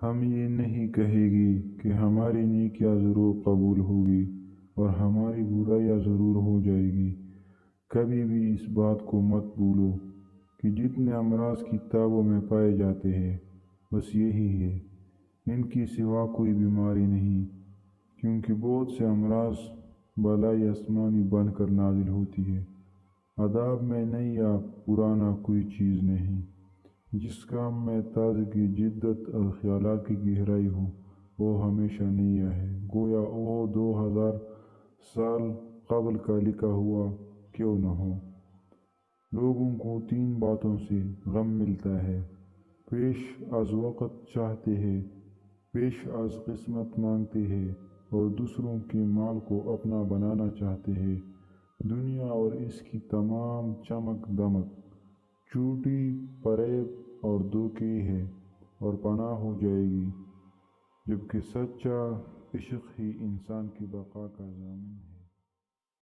ہم یہ نہیں کہے گی کہ ہماری نیکیاں ضرور قبول ہوگی اور ہماری برائیاں ضرور ہو جائے گی۔ کبھی بھی اس بات کو مت بھولو کہ جتنے امراض کتابوں میں پائے جاتے ہیں بس یہی ہے، ان کی سوا کوئی بیماری نہیں، کیونکہ بہت سے امراض بلائی آسمانی بن کر نازل ہوتی ہے۔ عذاب میں نئی یا پرانا کوئی چیز نہیں، جس کام میں تازگی، جدت اور خیالات کی گہرائی ہو وہ ہمیشہ نیا ہے، گویا وہ 2000 سال قبل کا لکھا ہوا کیوں نہ ہو۔ لوگوں کو 3 باتوں سے غم ملتا ہے: پیش از وقت چاہتے ہیں، پیش از قسمت مانگتے ہیں، اور دوسروں کے مال کو اپنا بنانا چاہتے ہیں۔ دنیا اور اس کی تمام چمک دمک جھوٹی، فریب اور دھوکے ہے اور فنا ہو جائے گی، جبکہ سچا عشق ہی انسان کی بقا کا ضامن ہے۔